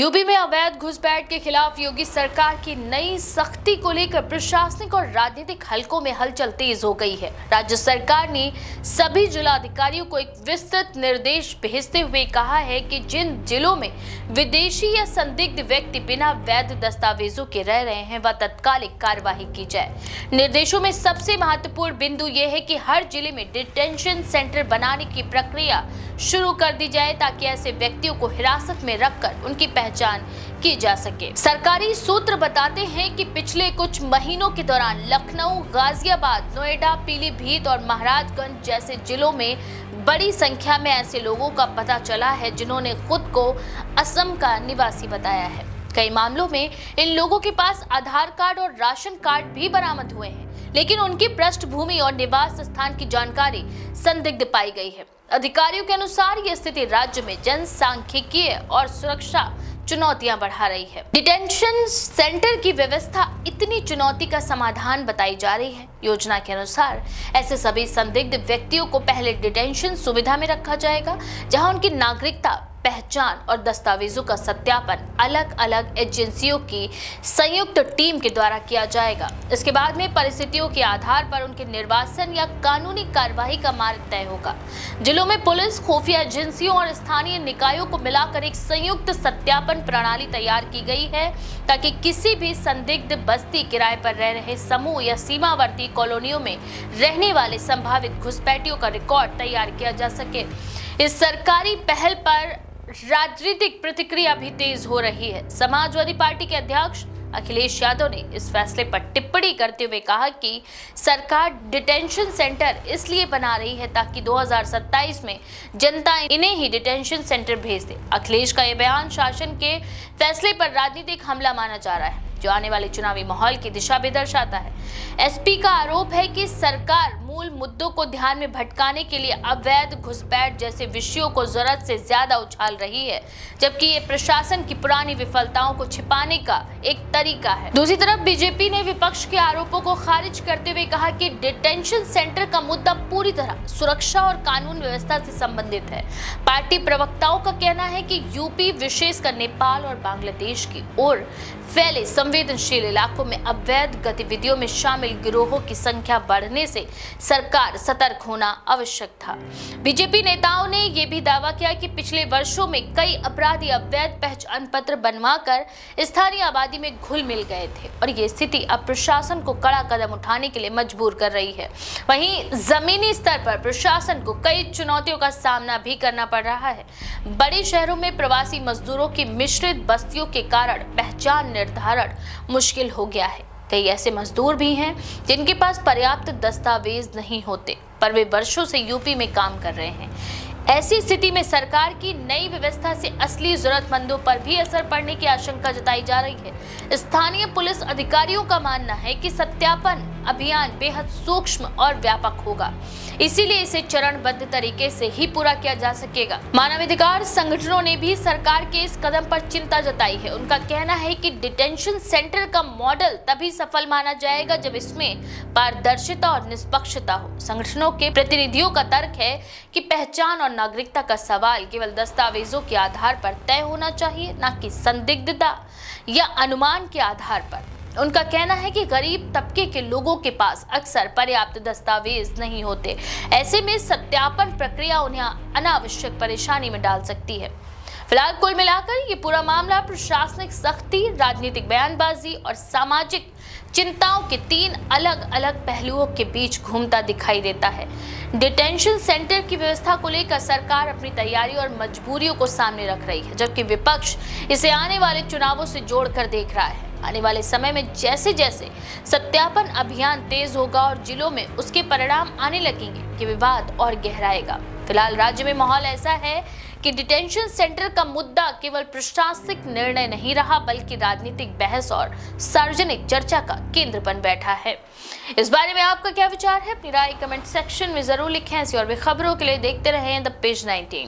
UP में अवैध घुसपैठ के खिलाफ योगी सरकार की नई सख्ती को लेकर प्रशासनिक और राजनीतिक हलकों में हलचल तेज हो गई है। राज्य सरकार ने सभी जिलाधिकारियों को एक विस्तृत निर्देश भेजते हुए कहा है कि जिन जिलों में विदेशी या संदिग्ध व्यक्ति बिना वैध दस्तावेजों के रह रहे हैं वह तत्कालिक कार्यवाही की जाए। निर्देशों में सबसे महत्वपूर्ण बिंदु यह है कि हर जिले में डिटेंशन सेंटर बनाने की प्रक्रिया शुरू कर दी जाए ताकि ऐसे व्यक्तियों को हिरासत में रखकर उनकी पहचान की जा सके। सरकारी सूत्र बताते हैं कि पिछले कुछ महीनों के दौरान लखनऊ, गाजियाबाद, नोएडा, पीलीभीत और महाराजगंज जैसे जिलों में बड़ी संख्या में ऐसे लोगों का पता चला है जिन्होंने खुद को असम का निवासी बताया है। कई मामलों में इन लोगों के पास आधार कार्ड और राशन कार्ड भी बरामद हुए हैं, लेकिन उनकी पृष्ठभूमि और निवास स्थान की जानकारी संदिग्ध पाई गई है। अधिकारियों के अनुसार यह स्थिति राज्य में जनसांख्यिकीय और सुरक्षा चुनौतियां बढ़ा रही है। डिटेंशन सेंटर की व्यवस्था इतनी चुनौती का समाधान बताई जा रही है। योजना के अनुसार ऐसे सभी संदिग्ध व्यक्तियों को पहले डिटेंशन सुविधा में रखा जाएगा, जहां उनकी नागरिकता, पहचान और दस्तावेजों का सत्यापन अलग अलग एजेंसियों की संयुक्त टीम के द्वारा किया जाएगा। इसके बाद में परिस्थितियों के आधार पर उनके निर्वासन या कानूनी कार्यवाही का मार्ग तय होगा। जिलों में पुलिस, खुफिया एजेंसियों और स्थानीय निकायों को मिलाकर एक संयुक्त सत्यापन प्रणाली तैयार की गई है ताकि किसी भी संदिग्ध बस्ती, किराए पर रह रहे समूह या सीमावर्ती कॉलोनियों में रहने वाले संभावित घुसपैठियों का रिकॉर्ड तैयार किया जा सके। इस सरकारी पहल पर राजनीतिक प्रतिक्रिया भी तेज हो रही है। समाजवादी पार्टी के अध्यक्ष अखिलेश यादव ने इस फैसले पर टिप्पणी करते हुए कहा कि सरकार डिटेंशन सेंटर इसलिए बना रही है ताकि 2027 में जनता इन्हें ही डिटेंशन सेंटर भेज दे। अखिलेश का यह बयान शासन के फैसले पर राजनीतिक हमला माना जा रहा है, जो आने वाले चुनावी माहौल की दिशा भी दर्शाता है। एसपी का आरोप है कि सरकार मूल मुद्दों को ध्यान में भटकाने के लिए अवैध घुसपैठ जैसे विषयों को जरूरत से ज्यादा उछाल रही है, जबकि ये प्रशासन की पुरानी विफलताओं को छिपाने का एक तरीका है। दूसरी तरफ बीजेपी ने विपक्ष के आरोपों को खारिज करते हुए कहा कि डिटेंशन सेंटर का मुद्दा पूरी तरह सुरक्षा और कानून व्यवस्था से संबंधित है। पार्टी प्रवक्ताओं का कहना है कि यूपी, विशेषकर नेपाल और बांग्लादेश की ओर फैले संवेदनशील इलाकों में अवैध गतिविधियों में शामिल गिरोहों की संख्या बढ़ने से सरकार सतर्क होना आवश्यक था। बीजेपी नेताओं ने यह भी दावा किया कि पिछले वर्षों में कई अपराधी अवैध पहचान पत्र बनवाकर स्थानीय आबादी में घुल मिल गए थे और ये स्थिति अब प्रशासन को कड़ा कदम उठाने के लिए मजबूर कर रही है। वहीं जमीनी स्तर पर प्रशासन को कई चुनौतियों का सामना भी करना पड़ रहा है। बड़े शहरों में प्रवासी मजदूरों की मिश्रित बस्तियों के कारण पहचान निर्धारण मुश्किल हो गया है। कई ऐसे मजदूर भी हैं जिनके पास पर्याप्त दस्तावेज नहीं होते, पर वे वर्षों से यूपी में काम कर रहे हैं। ऐसी स्थिति में सरकार की नई व्यवस्था से असली जरूरतमंदों पर भी असर पड़ने की आशंका जताई जा रही है। स्थानीय पुलिस अधिकारियों का मानना है कि सत्यापन अभियान बेहद सूक्ष्म और व्यापक होगा, इसीलिए इसे चरणबद्ध तरीके से ही पूरा किया जा सकेगा। मानवाधिकार संगठनों ने भी सरकार के इस कदम पर चिंता जताई है। उनका कहना है कि डिटेंशन सेंटर का मॉडल तभी सफल माना जाएगा जब इसमें पारदर्शिता और निष्पक्षता हो। संगठनों के प्रतिनिधियों का तर्क है कि पहचान और नागरिकता का सवाल केवल दस्तावेजों के आधार पर तय होना चाहिए, न कि संदिग्धता या अनुमान के आधार पर। उनका कहना है कि गरीब तबके के लोगों के पास अक्सर पर्याप्त दस्तावेज नहीं होते। ऐसे में सत्यापन प्रक्रिया उन्हें अनावश्यक परेशानी में डाल सकती है। फिलहाल कुल मिलाकर ये पूरा मामला प्रशासनिक सख्ती, राजनीतिक बयानबाजी और सामाजिक चिंताओं के तीन अलग अलग पहलुओं के बीच घूमता दिखाई देता है। डिटेंशन सेंटर की व्यवस्था को लेकर सरकार अपनी तैयारी और मजबूरियों को सामने रख रही है, जबकि विपक्ष इसे आने वाले चुनावों से जोड़कर देख रहा है। आने वाले समय में जैसे जैसे सत्यापन अभियान तेज होगा और जिलों में उसके परिणाम आने लगेंगे कि विवाद और गहराएगा। फिलहाल राज्य में माहौल ऐसा है कि डिटेंशन सेंटर का मुद्दा केवल प्रशासनिक निर्णय नहीं रहा, बल्कि राजनीतिक बहस और सार्वजनिक चर्चा का केंद्र बन बैठा है। इस बारे में आपका क्या विचार है? अपनी राय कमेंट सेक्शन में जरूर लिखें। ऐसी और भी खबरों के लिए देखते रहें द पेज 19।